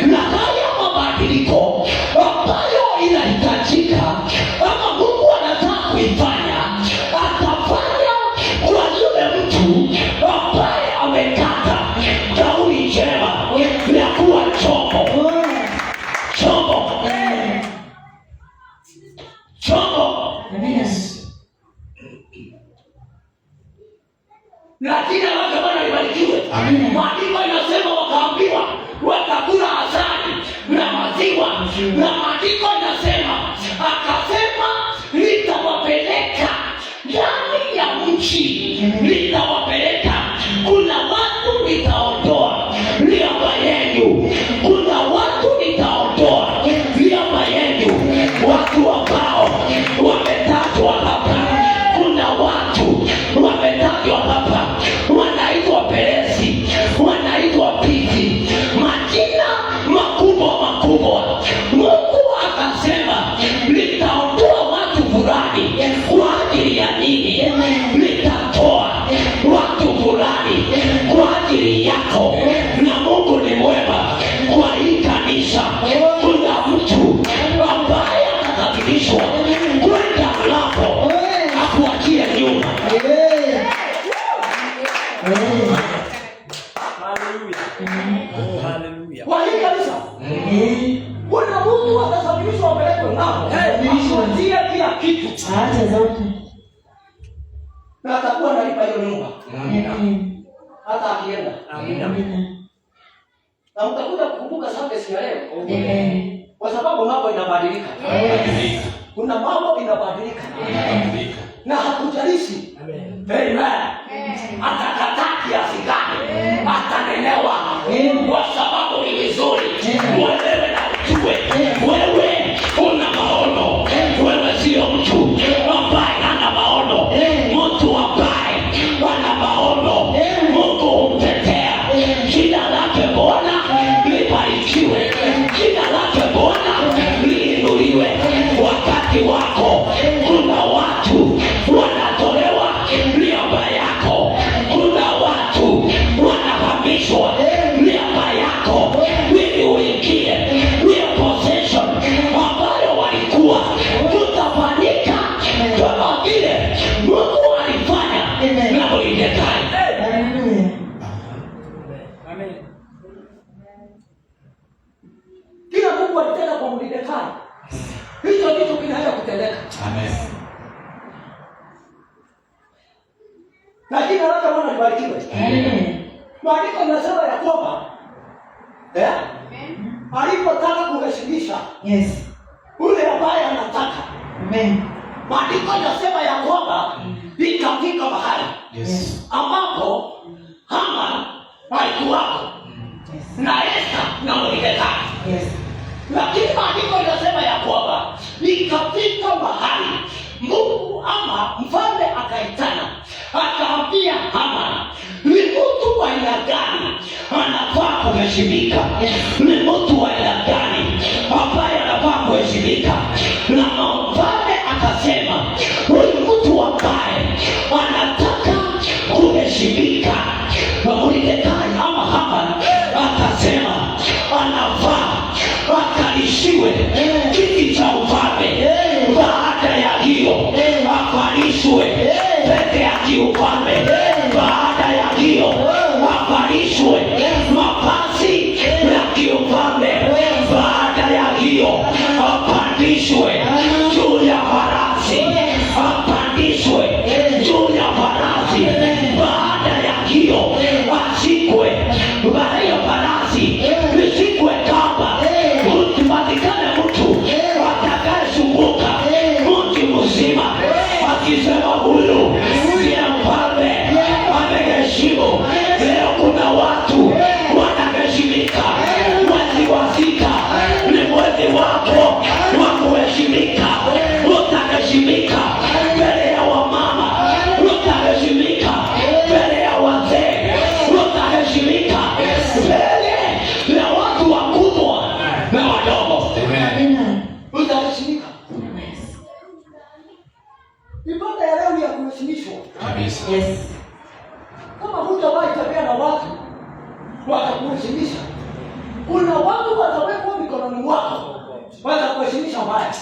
Na haya mabadiliko ambayo inahitajika ama Mungu anataka kuifanya, atafanya kwa yule mtu ambaye amekata kauli njema ya kuwa chombo. Na jina lake Bwana libarikiwe. Maandiko inasema wakaambiwa watakula asali na maziwa. Na maandiko inasema akasema nitawapeleka ndani ya mchi, nitawapeleka. Kuna watu nitaondoa riaba yenu, kuna watu nitaondoa riaba yenu, watu ambao wametajwa hapa. Kuna watu wametajwa hapa, wanaitwa Peresi, wanaitwa Piti, majina makubwa. Mungu akasema nitaondoa watu fulani. Kwa ajili ya nini? Nitatoa watu fulani kwa ajili yako. Na Mungu ni mwema. Kwa hii kanisa kuna mtu ambaye atakabidishwa kwenda mlango akuachie nyuma. Kwa hii kanisa kuna mtu atasababishwa wapelekwe ng'ambo, akuachie kila kitu, aache zote, na atakuwa analipa hiyo nyumba hata akienda. Na mtakuja kukumbuka service ya leo, kwa sababu mambo inabadilika. Kuna mambo inabadilika na hakujalishi. Amen. Atakataa kiasi gani, atanenewa, kwa sababu ni vizuri wewe na ujue wewe una maono. Wewe sio mtu ambaye hana maono. Mtu ambaye ana maono Mungu humtetea. Jina lake Bwana libarikiwe, jina lake Bwana liinuliwe. Wakati wako kuna watu wanatolewa riaba yako, kuna watu wanahamishwa riaba yako ili uingie hiyo possession ambayo walikuwa kutafanyika kama vile Mungu alifanya na Mordekai. Kila Mungu alitenda kwa Mordekai, hicho kitu kinaenda kutendeka. Amen. Na jina lake Bwana libarikiwe. Amen. Maandiko yanasema ya kwamba alipotaka kuheshimisha ule ambaye anataka. Amen. Maandiko yanasema ya kwamba ikafika mahali ambapo Haman alikuwako na Esta na Mordekai. Lakini maandiko yanasema ya kwamba ikafika mahali Mungu ama mfalme akaitana, akaambia Haman, ni mtu wa aina gani anafaa kuheshimika? Ni mtu wa aina gani ambaye anafaa kuheshimika? Na mfalme akasema, huyu mtu ambaye anataka kuheshimika. Na Mordekai ama Haman akasema anafaa akalishiwe kiti cha ufalme. Baada ya hiyo akalishwe pete ya kiufalme. Baada ya hiyo akalishwe mavazi ya kiufalme. Baada ya hiyo apandishwe juu ya farasi, apandishwe juu ya farasi. Baada ya hiyo ashikwe baada ya farasi, ishikwe kamba, usipatikane mtu atakayesumbuka mji mzima akisema huyu ndiye mfalme ameheshimu. Leo kuna watu kuna watu watawekwa mikononi mwako watakuheshimisha mbaya.